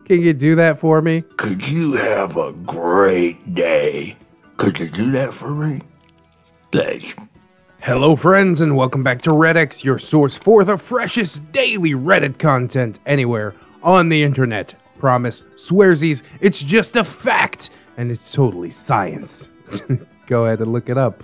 Can you do that for me? Could you have a great day? Could you do that for me? Thanks. Hello friends and welcome back to ReddX, your source for the freshest daily Reddit content anywhere on the internet. Promise, swearsies, it's just a fact, and it's totally science. Go ahead and look it up.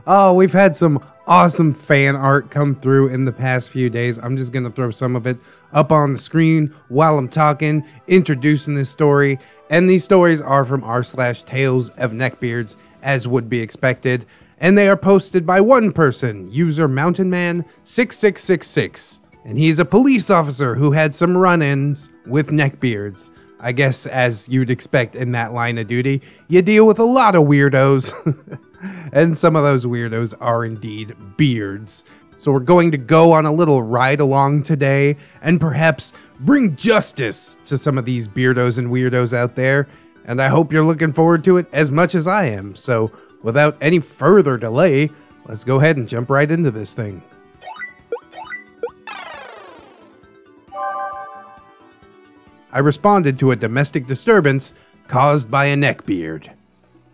Oh, we've had some awesome fan art come through in the past few days. I'm just going to throw some of it up on the screen while I'm talking, introducing this story. And these stories are from r/TalesofNeckbeards, as would be expected. And they are posted by one person, user MountainMan6666. And he's a police officer who had some run-ins with neckbeards. I guess as you'd expect in that line of duty, you deal with a lot of weirdos. And some of those weirdos are indeed beards. So we're going to go on a little ride along today and perhaps bring justice to some of these beardos and weirdos out there. And I hope you're looking forward to it as much as I am. So without any further delay, let's go ahead and jump right into this thing. I responded to a domestic disturbance caused by a neckbeard.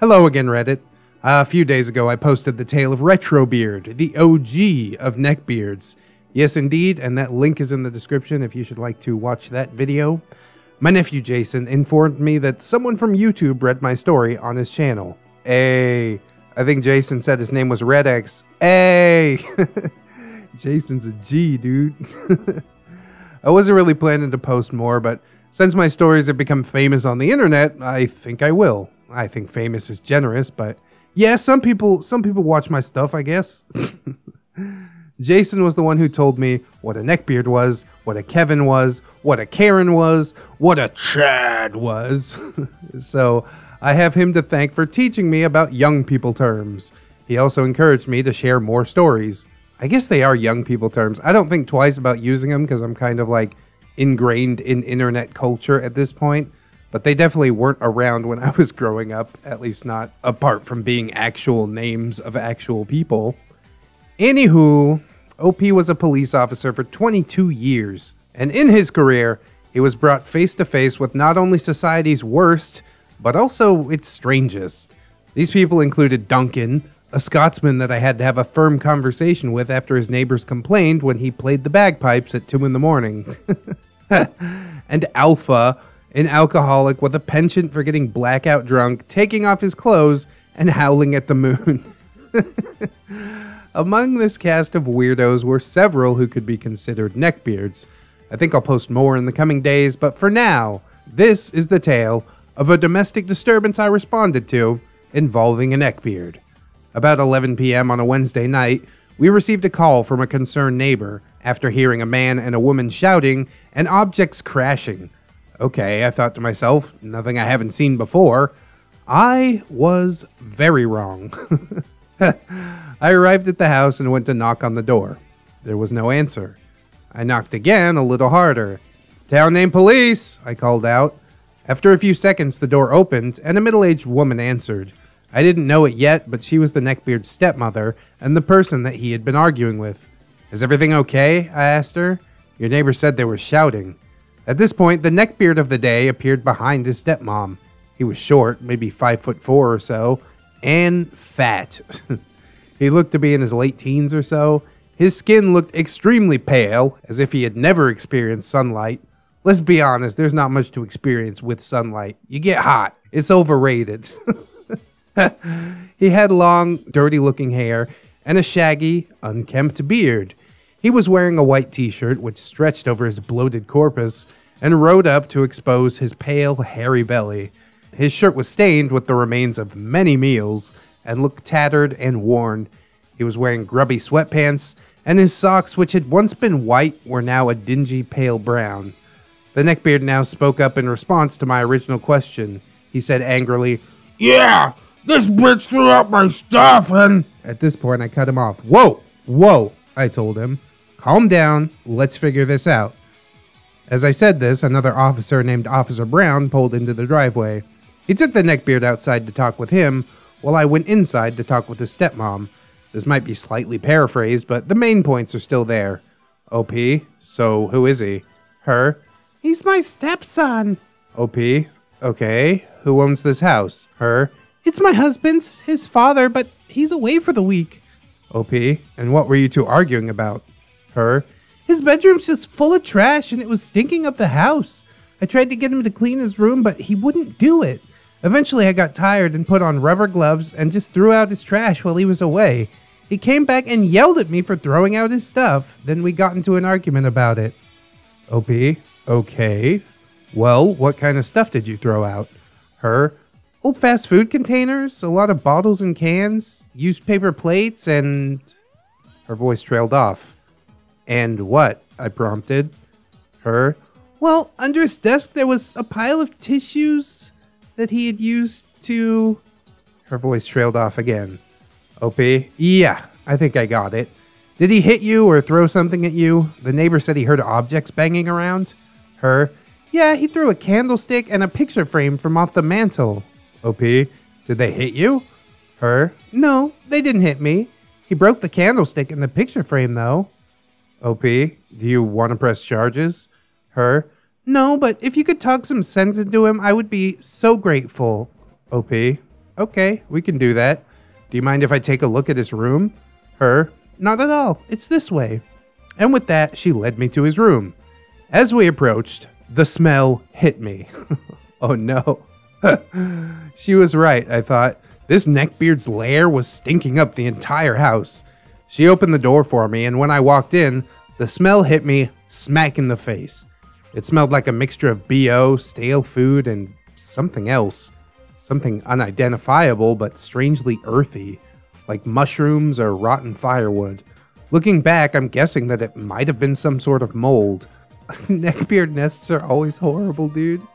Hello again, Reddit. A few days ago, I posted the tale of Retrobeard, the OG of neckbeards. Yes, indeed, and that link is in the description if you should like to watch that video. My nephew Jason informed me that someone from YouTube read my story on his channel. Hey, I think Jason said his name was ReddX. Hey, Jason's a G, dude. I wasn't really planning to post more, but since my stories have become famous on the internet, I think I will. I think famous is generous, but yeah, some people watch my stuff, I guess. Jason was the one who told me what a neckbeard was, what a Kevin was, what a Karen was, what a Chad was. So I have him to thank for teaching me about young people terms. He also encouraged me to share more stories. I guess they are young people terms. I don't think twice about using them because I'm kind of like ingrained in internet culture at this point. But they definitely weren't around when I was growing up, at least not apart from being actual names of actual people. Anywho, OP was a police officer for 22 years, and in his career, he was brought face to face with not only society's worst, but also its strangest. These people included Duncan, a Scotsman that I had to have a firm conversation with after his neighbors complained when he played the bagpipes at 2 in the morning. And Alpha, an alcoholic with a penchant for getting blackout drunk, taking off his clothes, and howling at the moon. Among this cast of weirdos were several who could be considered neckbeards. I think I'll post more in the coming days, but for now, this is the tale of a domestic disturbance I responded to involving a neckbeard. About 11 p.m. on a Wednesday night, we received a call from a concerned neighbor after hearing a man and a woman shouting and objects crashing. Okay, I thought to myself, nothing I haven't seen before. I was very wrong. I arrived at the house and went to knock on the door. There was no answer. I knocked again, a little harder. "Town named police," I called out. After a few seconds, the door opened and a middle-aged woman answered. I didn't know it yet, but she was the neckbeard's stepmother and the person that he had been arguing with. "Is everything okay?" I asked her. "Your neighbor said they were shouting." At this point, the neckbeard of the day appeared behind his stepmom. He was short, maybe 5'4" or so, and fat. He looked to be in his late teens or so. His skin looked extremely pale, as if he had never experienced sunlight. Let's be honest, there's not much to experience with sunlight. You get hot. It's overrated. He had long, dirty-looking hair and a shaggy, unkempt beard. He was wearing a white t-shirt which stretched over his bloated corpus and rode up to expose his pale, hairy belly. His shirt was stained with the remains of many meals and looked tattered and worn. He was wearing grubby sweatpants, and his socks, which had once been white, were now a dingy pale brown. The neckbeard now spoke up in response to my original question. He said angrily, "Yeah, this bitch threw out my stuff and..." At this point, I cut him off. Whoa, I told him. "Calm down, let's figure this out." As I said this, another officer named Officer Brown pulled into the driveway. He took the neckbeard outside to talk with him, while I went inside to talk with his stepmom. This might be slightly paraphrased, but the main points are still there. OP, so who is he? Her. He's my stepson. OP, okay. Who owns this house? Her. It's my husband's, his father, but he's away for the week. OP, and what were you two arguing about? Her. His bedroom's just full of trash and it was stinking up the house. I tried to get him to clean his room, but he wouldn't do it. Eventually I got tired and put on rubber gloves and just threw out his trash while he was away. He came back and yelled at me for throwing out his stuff. Then we got into an argument about it. OP, okay. Well, what kind of stuff did you throw out? Her. Old fast food containers, a lot of bottles and cans, used paper plates, and... Her voice trailed off. And what? I prompted. Her. Well, under his desk there was a pile of tissues that he had used to... Her voice trailed off again. OP, yeah, I think I got it. Did he hit you or throw something at you? The neighbor said he heard objects banging around. Her. Yeah, he threw a candlestick and a picture frame from off the mantle. OP, did they hit you? Her. No, they didn't hit me. He broke the candlestick and the picture frame though. OP, do you want to press charges? Her. No, but if you could talk some sense into him, I would be so grateful. OP. Okay, we can do that. Do you mind if I take a look at his room? Her. Not at all. It's this way. And with that, she led me to his room. As we approached, the smell hit me. Oh no. She was right, I thought. This neckbeard's lair was stinking up the entire house. She opened the door for me, and when I walked in, the smell hit me smack in the face. It smelled like a mixture of BO, stale food, and something else. Something unidentifiable, but strangely earthy, like mushrooms or rotten firewood. Looking back, I'm guessing that it might have been some sort of mold. Neckbeard nests are always horrible, dude.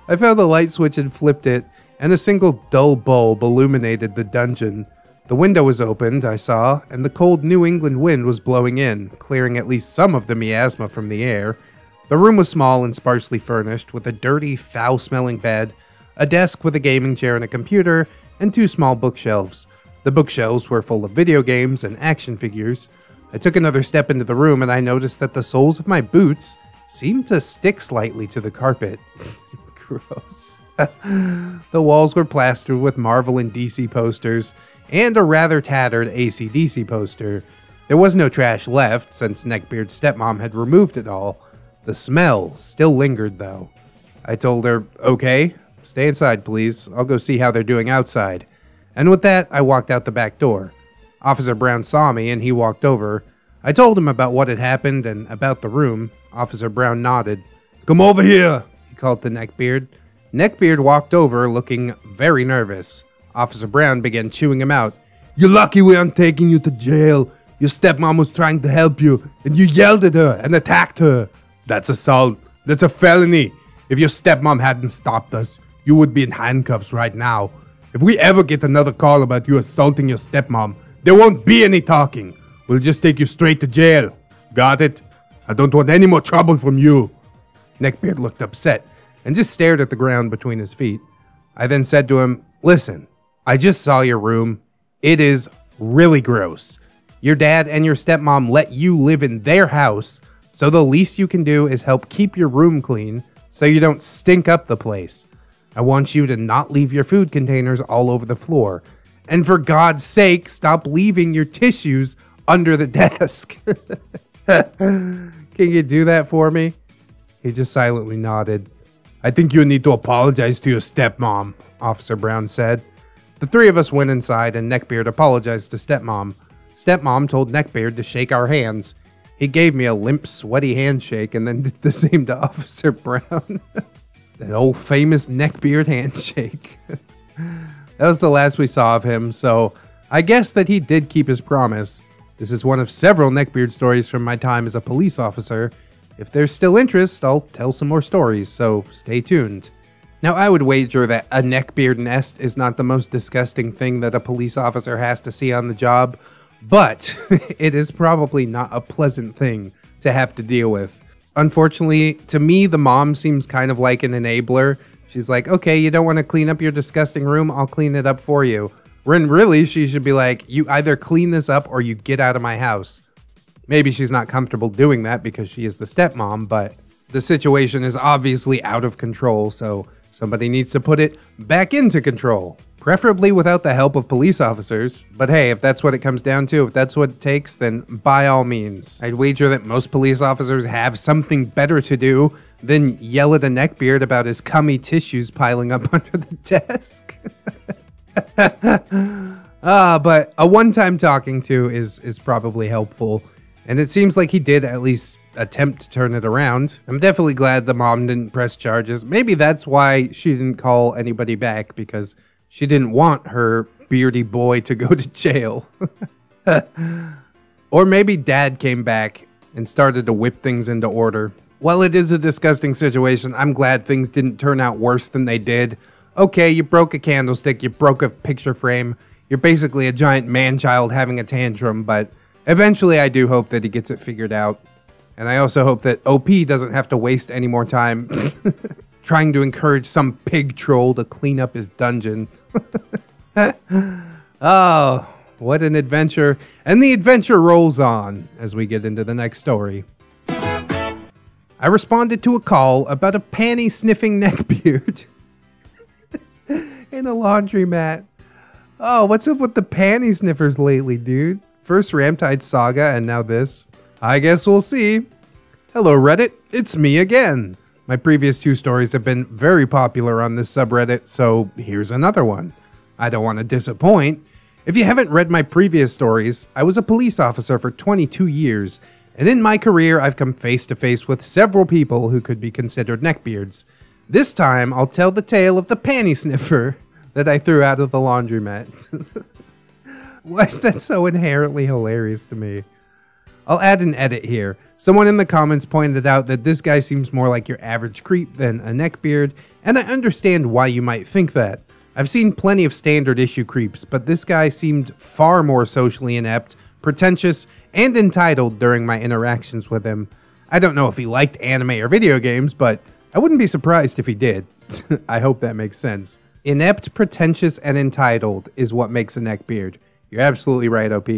I found the light switch and flipped it, and a single dull bulb illuminated the dungeon. The window was opened, I saw, and the cold New England wind was blowing in, clearing at least some of the miasma from the air. The room was small and sparsely furnished, with a dirty, foul-smelling bed, a desk with a gaming chair and a computer, and 2 small bookshelves. The bookshelves were full of video games and action figures. I took another step into the room and I noticed that the soles of my boots seemed to stick slightly to the carpet. Gross. The walls were plastered with Marvel and DC posters, and a rather tattered AC/DC poster. There was no trash left, since Neckbeard's stepmom had removed it all. The smell still lingered, though. I told her, okay, stay inside, please. I'll go see how they're doing outside. And with that, I walked out the back door. Officer Brown saw me, and he walked over. I told him about what had happened and about the room. Officer Brown nodded. Come over here, he called to Neckbeard. Neckbeard walked over, looking very nervous. Officer Brown began chewing him out. You're lucky we aren't taking you to jail. Your stepmom was trying to help you, and you yelled at her and attacked her. That's assault. That's a felony. If your stepmom hadn't stopped us, you would be in handcuffs right now. If we ever get another call about you assaulting your stepmom, there won't be any talking. We'll just take you straight to jail. Got it? I don't want any more trouble from you. Neckbeard looked upset and just stared at the ground between his feet. I then said to him, listen, I just saw your room. It is really gross. Your dad and your stepmom let you live in their house, so the least you can do is help keep your room clean so you don't stink up the place. I want you to not leave your food containers all over the floor. And for God's sake, stop leaving your tissues under the desk. Can you do that for me? He just silently nodded. I think you need to apologize to your stepmom, Officer Brown said. The 3 of us went inside and Neckbeard apologized to stepmom. Stepmom told Neckbeard to shake our hands. He gave me a limp, sweaty handshake and then did the same to Officer Brown. That old famous Neckbeard handshake. That was the last we saw of him, so I guess that he did keep his promise. This is one of several Neckbeard stories from my time as a police officer. If there's still interest, I'll tell some more stories, so stay tuned. Now, I would wager that a neckbeard nest is not the most disgusting thing that a police officer has to see on the job, but it is probably not a pleasant thing to have to deal with. Unfortunately, to me, the mom seems kind of like an enabler. She's like, okay, you don't want to clean up your disgusting room? I'll clean it up for you. When really, she should be like, you either clean this up or you get out of my house. Maybe she's not comfortable doing that because she is the stepmom, but The situation is obviously out of control, so somebody needs to put it back into control. Preferably without the help of police officers. But hey, if that's what it comes down to, if that's what it takes, then by all means. I'd wager that most police officers have something better to do than yell at a neckbeard about his cummy tissues piling up under the desk. But a one-time talking to is probably helpful. And it seems like he did at least attempt to turn it around. I'm definitely glad the mom didn't press charges. Maybe that's why she didn't call anybody back, because she didn't want her beardy boy to go to jail. Or maybe dad came back and started to whip things into order. While it is a disgusting situation, I'm glad things didn't turn out worse than they did. Okay, you broke a candlestick, you broke a picture frame. You're basically a giant man-child having a tantrum, but eventually I do hope that he gets it figured out. And I also hope that OP doesn't have to waste any more time trying to encourage some pig troll to clean up his dungeon. Oh, what an adventure. And the adventure rolls on as we get into the next story. I responded to a call about a panty-sniffing neckbeard in a laundromat. Oh, what's up with the panty sniffers lately, dude? First Ramtide Saga and now this. I guess we'll see. Hello, Reddit. It's me again. My previous 2 stories have been very popular on this subreddit, so here's another one. I don't want to disappoint. If you haven't read my previous stories, I was a police officer for 22 years, and in my career I've come face to face with several people who could be considered neckbeards. This time, I'll tell the tale of the panty sniffer that I threw out of the laundromat. Why is that so inherently hilarious to me? I'll add an edit here. Someone in the comments pointed out that this guy seems more like your average creep than a neckbeard, and I understand why you might think that. I've seen plenty of standard issue creeps, but this guy seemed far more socially inept, pretentious, and entitled during my interactions with him. I don't know if he liked anime or video games, but I wouldn't be surprised if he did. I hope that makes sense. Inept, pretentious, and entitled is what makes a neckbeard. You're absolutely right, OP.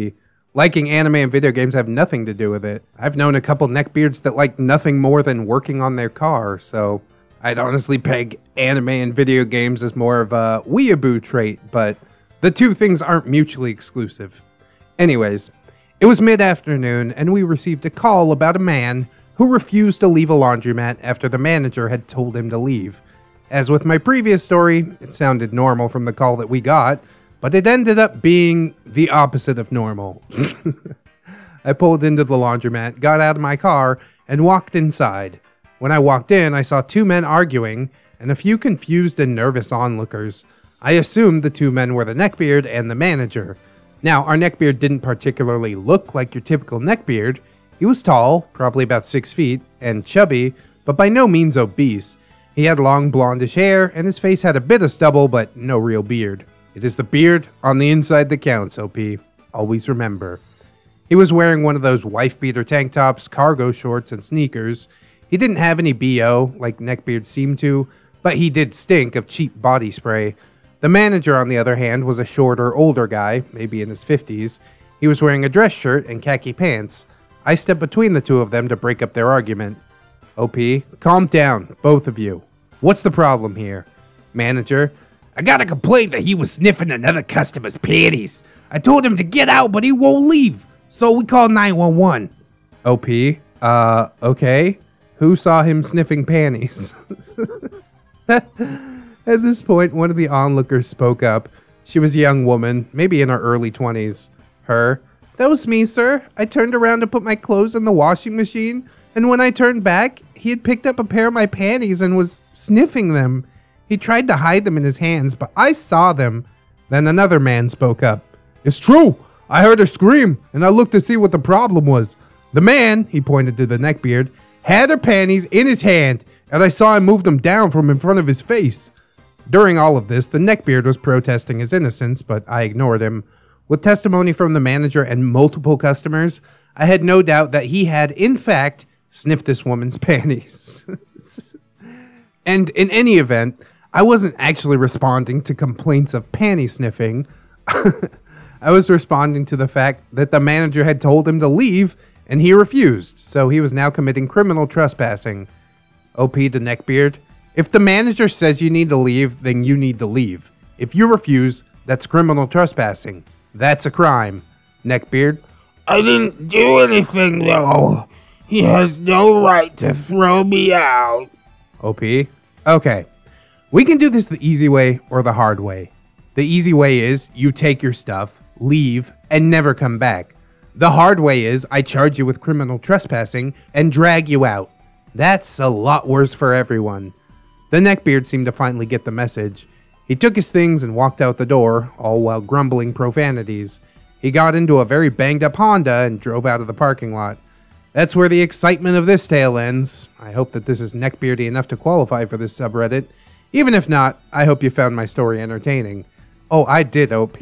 Liking anime and video games have nothing to do with it. I've known a couple neckbeards that like nothing more than working on their car, so I'd honestly peg anime and video games as more of a weeaboo trait, but the two things aren't mutually exclusive. Anyways, it was mid-afternoon and we received a call about a man who refused to leave a laundromat after the manager had told him to leave. As with my previous story, it sounded normal from the call that we got, but it ended up being the opposite of normal. I pulled into the laundromat, got out of my car, and walked inside. When I walked in, I saw 2 men arguing, and a few confused and nervous onlookers. I assumed the 2 men were the neckbeard and the manager. Now, our neckbeard didn't particularly look like your typical neckbeard. He was tall, probably about 6 feet, and chubby, but by no means obese. He had long blondish hair, and his face had a bit of stubble, but no real beard. It is the beard on the inside that counts, OP. Always remember. He was wearing one of those wife-beater tank tops, cargo shorts, and sneakers. He didn't have any BO, like neckbeards seem to, but he did stink of cheap body spray. The manager, on the other hand, was a shorter, older guy, maybe in his 50s. He was wearing a dress shirt and khaki pants. I stepped between the 2 of them to break up their argument. OP, calm down, both of you. What's the problem here? Manager, I got a complaint that he was sniffing another customer's panties. I told him to get out, but he won't leave, so we called 911. OP, okay. Who saw him sniffing panties? At this point, one of the onlookers spoke up. She was a young woman, maybe in her early 20s. Her, that was me, sir. I turned around to put my clothes in the washing machine, and when I turned back, he had picked up a pair of my panties and was sniffing them. He tried to hide them in his hands, but I saw them. Then another man spoke up. It's true. I heard her scream, and I looked to see what the problem was. The man, he pointed to the neckbeard, had her panties in his hand, and I saw him move them down from in front of his face. During all of this, the neckbeard was protesting his innocence, but I ignored him. With testimony from the manager and multiple customers, I had no doubt that he had, in fact, sniffed this woman's panties. And in any event, I wasn't actually responding to complaints of panty sniffing. I was responding to the fact that the manager had told him to leave and he refused, so he was now committing criminal trespassing. OP to Neckbeard. If the manager says you need to leave, then you need to leave. If you refuse, that's criminal trespassing. That's a crime. Neckbeard. I didn't do anything though. He has no right to throw me out. OP. Okay. We can do this the easy way or the hard way. The easy way is you take your stuff, leave, and never come back. The hard way is I charge you with criminal trespassing and drag you out. That's a lot worse for everyone. The Neckbeard seemed to finally get the message. He took his things and walked out the door, all while grumbling profanities. He got into a very banged up Honda and drove out of the parking lot. That's where the excitement of this tale ends. I hope that this is neckbeardy enough to qualify for this subreddit. Even if not, I hope you found my story entertaining. Oh, I did, OP.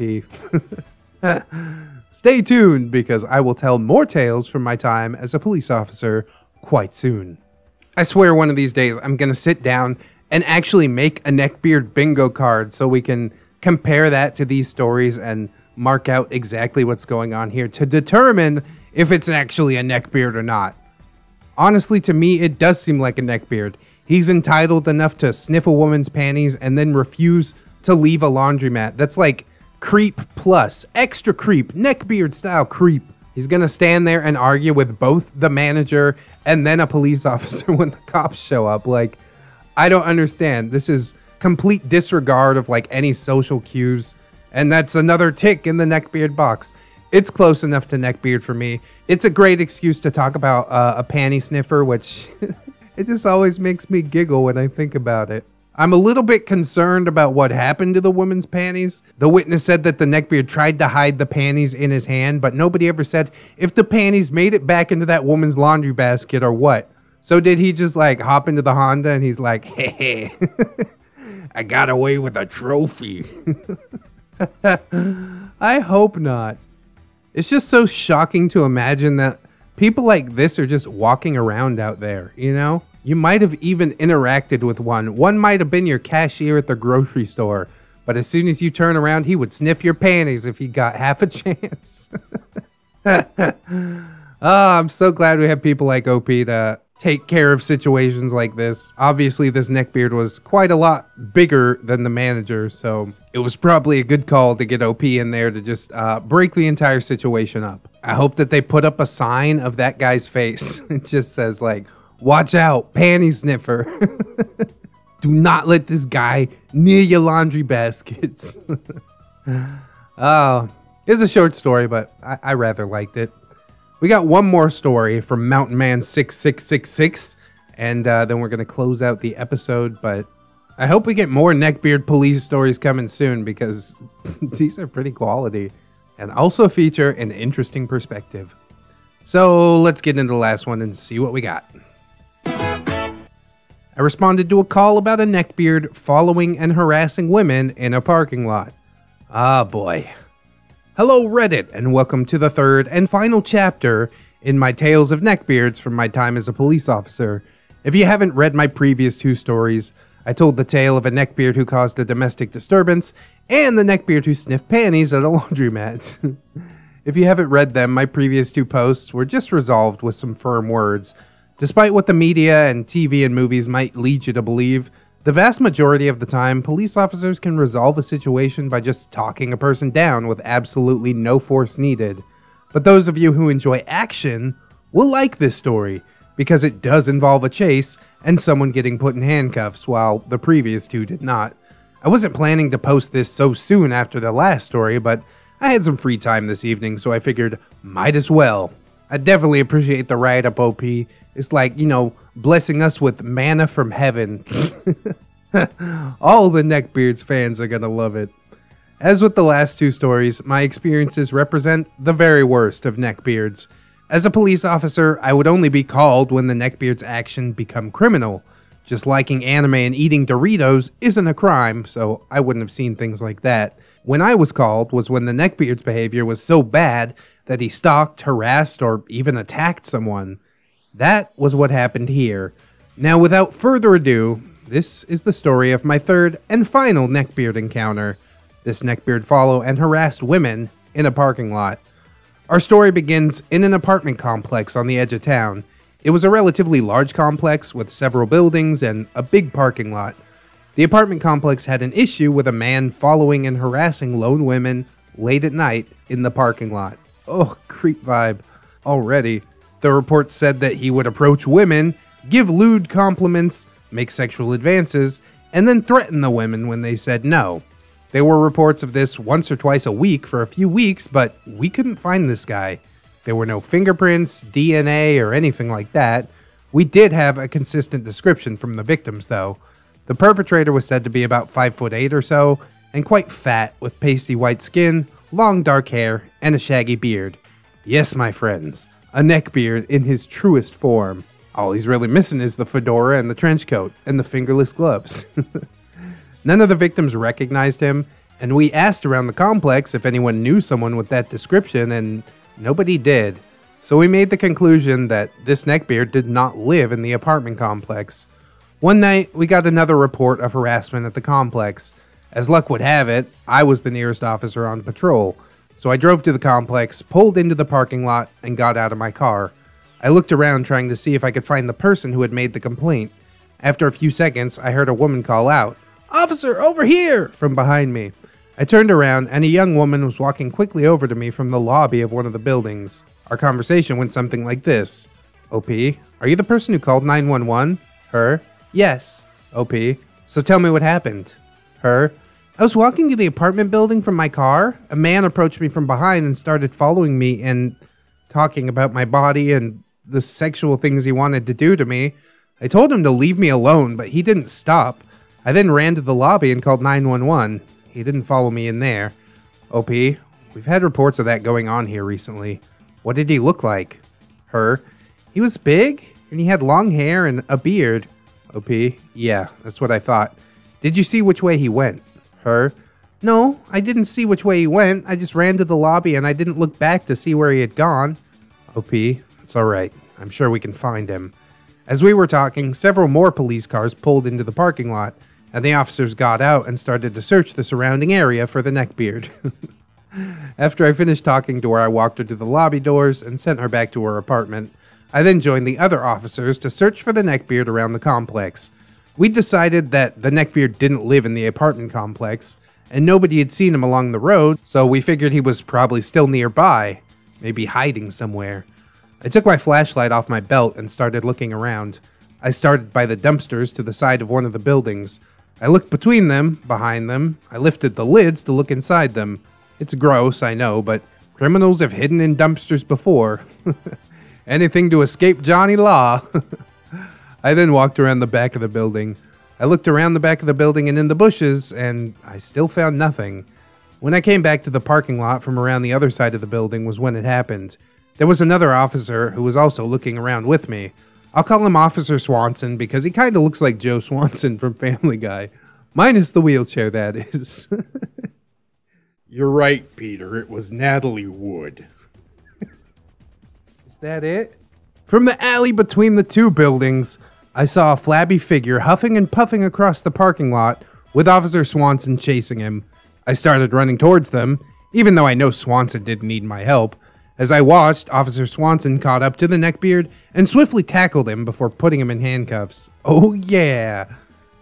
Stay tuned, because I will tell more tales from my time as a police officer quite soon. I swear one of these days I'm gonna sit down and actually make a neckbeard bingo card so we can compare that to these stories and mark out exactly what's going on here to determine if it's actually a neckbeard or not. Honestly, to me, it does seem like a neckbeard. He's entitled enough to sniff a woman's panties and then refuse to leave a laundromat. That's like creep plus, extra creep, neckbeard style creep. He's gonna stand there and argue with both the manager and then a police officer when the cops show up. Like, I don't understand. This is complete disregard of like any social cues. And that's another tick in the neckbeard box. It's close enough to neckbeard for me. It's a great excuse to talk about a panty sniffer, which it just always makes me giggle when I think about it. I'm a little bit concerned about what happened to the woman's panties. The witness said that the neckbeard tried to hide the panties in his hand, but nobody ever said if the panties made it back into that woman's laundry basket or what. So did he just like hop into the Honda and he's like, hey, I got away with a trophy. I hope not. It's just so shocking to imagine that people like this are just walking around out there, you know? You might have even interacted with one. One might have been your cashier at the grocery store. But as soon as you turn around, he would sniff your panties if he got half a chance. I'm so glad we have people like OP to take care of situations like this. Obviously, this neckbeard was quite a lot bigger than the manager, so it was probably a good call to get OP in there to just break the entire situation up. I hope that they put up a sign of that guy's face. It just says like, watch out, panty sniffer. Do not let this guy near your laundry baskets. Oh, it's a short story, but I rather liked it. We got one more story from Mountain Man 6666, and then we're going to close out the episode, but I hope we get more neckbeard police stories coming soon, because these are pretty quality and also feature an interesting perspective. So let's get into the last one and see what we got. I responded to a call about a neckbeard following and harassing women in a parking lot. Ah, boy. Hello, Reddit, and welcome to the third and final chapter in my Tales of Neckbeards from my time as a police officer. If you haven't read my previous two stories, I told the tale of a neckbeard who caused a domestic disturbance and the neckbeard who sniffed panties at a laundromat. If you haven't read them, my previous two posts were just resolved with some firm words. Despite what the media and TV and movies might lead you to believe, the vast majority of the time, police officers can resolve a situation by just talking a person down with absolutely no force needed. But those of you who enjoy action will like this story, because it does involve a chase and someone getting put in handcuffs, while the previous two did not. I wasn't planning to post this so soon after the last story, but I had some free time this evening, so I figured might as well. I definitely appreciate the write-up, OP. It's like, you know, blessing us with manna from heaven. All the Neckbeards fans are gonna love it. As with the last two stories, my experiences represent the very worst of Neckbeards. As a police officer, I would only be called when the Neckbeard's action become criminal. Just liking anime and eating Doritos isn't a crime, so I wouldn't have seen things like that. When I was called was when the Neckbeard's behavior was so bad that he stalked, harassed, or even attacked someone. That was what happened here. Now, without further ado, this is the story of my third and final neckbeard encounter. This neckbeard followed and harassed women in a parking lot. Our story begins in an apartment complex on the edge of town. It was a relatively large complex with several buildings and a big parking lot. The apartment complex had an issue with a man following and harassing lone women late at night in the parking lot. Oh, creep vibe already. The report said that he would approach women, give lewd compliments, make sexual advances, and then threaten the women when they said no. There were reports of this once or twice a week for a few weeks, but we couldn't find this guy. There were no fingerprints, DNA, or anything like that. We did have a consistent description from the victims, though. The perpetrator was said to be about 5'8" or so, and quite fat, with pasty white skin, long dark hair, and a shaggy beard. Yes, my friends, a neckbeard in his truest form. All he's really missing is the fedora and the trench coat, and the fingerless gloves. None of the victims recognized him, and we asked around the complex if anyone knew someone with that description, and nobody did. So we made the conclusion that this neckbeard did not live in the apartment complex. One night, we got another report of harassment at the complex. As luck would have it, I was the nearest officer on patrol, so I drove to the complex, pulled into the parking lot, and got out of my car. I looked around trying to see if I could find the person who had made the complaint. After a few seconds, I heard a woman call out, "Officer, over here!" from behind me. I turned around, and a young woman was walking quickly over to me from the lobby of one of the buildings. Our conversation went something like this. "OP, are you the person who called 911? Her? Yes. OP, so tell me what happened. Her? I was walking to the apartment building from my car. A man approached me from behind and started following me and talking about my body and the sexual things he wanted to do to me. I told him to leave me alone, but he didn't stop. I then ran to the lobby and called 911. He didn't follow me in there. OP, we've had reports of that going on here recently. What did he look like? Her? He was big, and he had long hair and a beard. OP, yeah, that's what I thought. Did you see which way he went? Her? No, I didn't see which way he went. I just ran to the lobby and I didn't look back to see where he had gone. OP, it's alright. I'm sure we can find him. As we were talking, several more police cars pulled into the parking lot, and the officers got out and started to search the surrounding area for the neckbeard. After I finished talking to her, I walked her to the lobby doors and sent her back to her apartment. I then joined the other officers to search for the neckbeard around the complex. We decided that the neckbeard didn't live in the apartment complex, and nobody had seen him along the road, so we figured he was probably still nearby, maybe hiding somewhere. I took my flashlight off my belt and started looking around. I started by the dumpsters to the side of one of the buildings. I looked between them, behind them. I lifted the lids to look inside them. It's gross, I know, but criminals have hidden in dumpsters before. Anything to escape Johnny Law. I then walked around the back of the building. I looked around the back of the building and in the bushes, and I still found nothing. When I came back to the parking lot from around the other side of the building was when it happened. There was another officer who was also looking around with me. I'll call him Officer Swanson because he kind of looks like Joe Swanson from Family Guy. Minus the wheelchair, that is. You're right, Peter. It was Natalie Wood. Is that it? From the alley between the two buildings, I saw a flabby figure huffing and puffing across the parking lot with Officer Swanson chasing him. I started running towards them, even though I know Swanson didn't need my help. As I watched, Officer Swanson caught up to the neckbeard and swiftly tackled him before putting him in handcuffs. Oh yeah!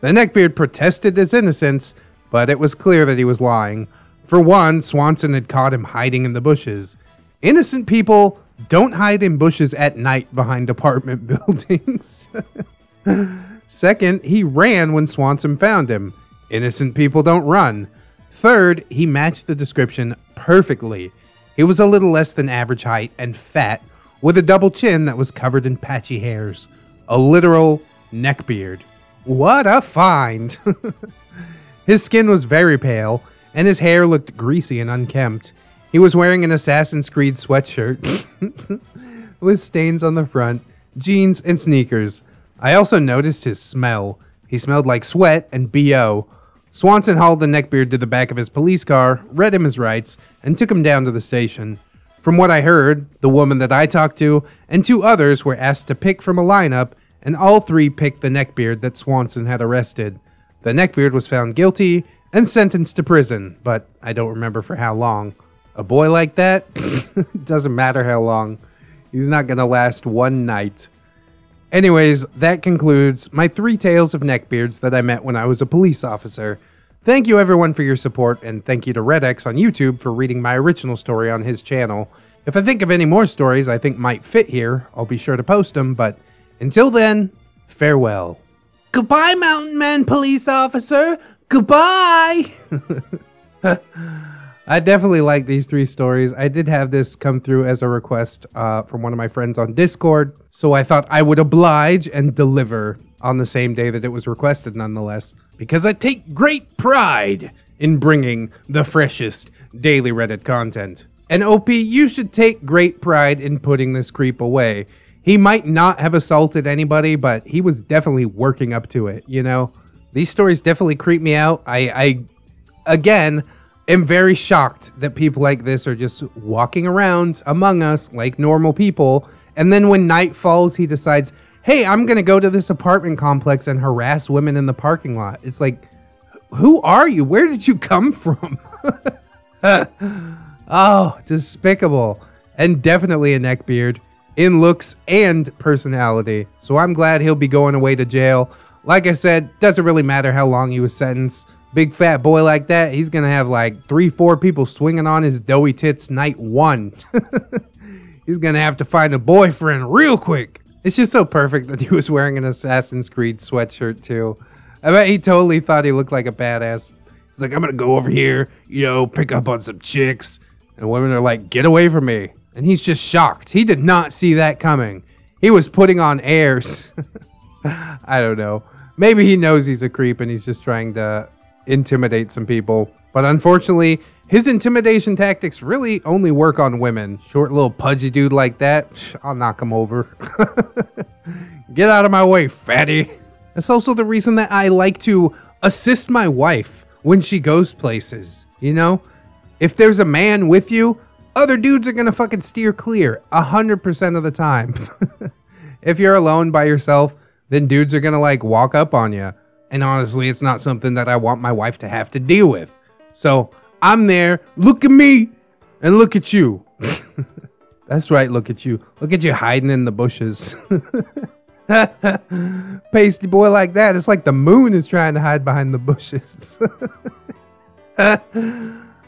The neckbeard protested his innocence, but it was clear that he was lying. For one, Swanson had caught him hiding in the bushes. Innocent people don't hide in bushes at night behind apartment buildings. Second, he ran when Swanson found him. Innocent people don't run. Third, he matched the description perfectly. He was a little less than average height and fat, with a double chin that was covered in patchy hairs. A literal neckbeard. What a find! His skin was very pale, and his hair looked greasy and unkempt. He was wearing an Assassin's Creed sweatshirt with stains on the front, jeans, and sneakers. I also noticed his smell. He smelled like sweat and BO. Swanson hauled the neckbeard to the back of his police car, read him his rights, and took him down to the station. From what I heard, the woman that I talked to and two others were asked to pick from a lineup, and all three picked the neckbeard that Swanson had arrested. The neckbeard was found guilty and sentenced to prison, but I don't remember for how long. A boy like that? Doesn't matter how long. He's not gonna last one night. Anyways, that concludes my 3 tales of neckbeards that I met when I was a police officer. Thank you everyone for your support, and thank you to ReddX on YouTube for reading my original story on his channel. If I think of any more stories I think might fit here, I'll be sure to post them, but until then, farewell. Goodbye, Mountain Man Police Officer! Goodbye! I definitely like these 3 stories. I did have this come through as a request from one of my friends on Discord, so I thought I would oblige and deliver on the same day that it was requested nonetheless, because I take great pride in bringing the freshest daily Reddit content. And OP, you should take great pride in putting this creep away. He might not have assaulted anybody, but he was definitely working up to it, you know? These stories definitely creep me out. I again, am very shocked that people like this are just walking around among us like normal people, and then when night falls, he decides, hey, I'm gonna go to this apartment complex and harass women in the parking lot. It's like, who are you? Where did you come from? Oh, despicable. And definitely a neckbeard in looks and personality. So I'm glad he'll be going away to jail. Like I said, doesn't really matter how long he was sentenced. Big fat boy like that, he's gonna have like 3-4 people swinging on his doughy tits night 1. He's gonna have to find a boyfriend real quick. It's just so perfect that he was wearing an Assassin's Creed sweatshirt too. I bet he totally thought he looked like a badass. He's like, I'm gonna go over here, you know, pick up on some chicks. And women are like, get away from me. And he's just shocked. He did not see that coming. He was putting on airs. I don't know. Maybe he knows he's a creep and he's just trying to intimidate some people. But unfortunately, his intimidation tactics really only work on women. Short little pudgy dude like that, I'll knock him over. Get out of my way, fatty. That's also the reason that I like to assist my wife when she goes places, you know? If there's a man with you, other dudes are gonna fucking steer clear 100% of the time. If you're alone by yourself, then dudes are gonna like walk up on you. And honestly, it's not something that I want my wife to have to deal with. So I'm there, look at me, and look at you. That's right, look at you. Look at you hiding in the bushes. Pasty boy like that, it's like the moon is trying to hide behind the bushes.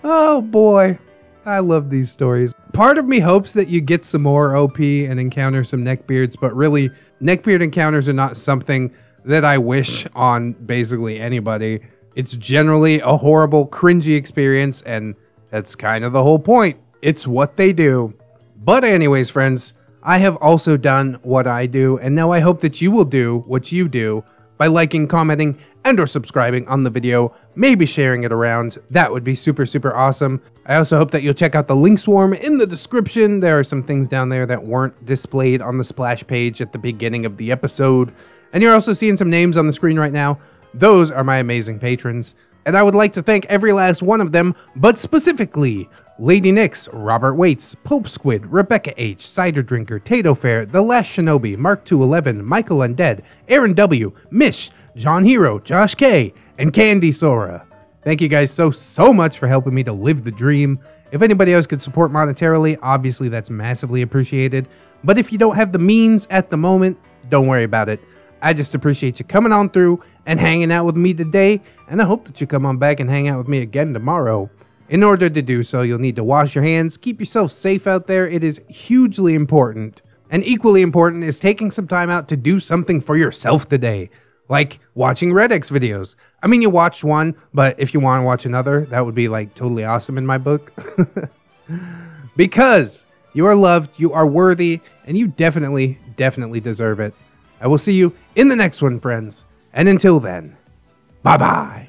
Oh boy, I love these stories. Part of me hopes that you get some more OP and encounter some neckbeards, but really, neckbeard encounters are not something that I wish on basically anybody. It's generally a horrible, cringy experience, and that's kind of the whole point. It's what they do. But anyways, friends, I have also done what I do, and now I hope that you will do what you do by liking, commenting, and or subscribing on the video, maybe sharing it around. That would be super, super awesome. I also hope that you'll check out the link swarm in the description. There are some things down there that weren't displayed on the splash page at the beginning of the episode. And you're also seeing some names on the screen right now. Those are my amazing patrons. And I would like to thank every last one of them, but specifically Lady Nix, Robert Waits, Pope Squid, Rebecca H, Cider Drinker, Tato Fair, The Last Shinobi, Mark 211, Michael Undead, Aaron W, Mish, John Hero, Josh K, and Candy Sora. Thank you guys so much for helping me to live the dream. If anybody else could support monetarily, obviously that's massively appreciated. But if you don't have the means at the moment, don't worry about it. I just appreciate you coming on through and hanging out with me today, and I hope that you come on back and hang out with me again tomorrow. In order to do so, you'll need to wash your hands, keep yourself safe out there. It is hugely important. And equally important is taking some time out to do something for yourself today, like watching ReddX videos. I mean, you watched one, but if you want to watch another, that would be like totally awesome in my book. Because you are loved, you are worthy, and you definitely deserve it. I will see you in the next one, friends. And until then, bye-bye.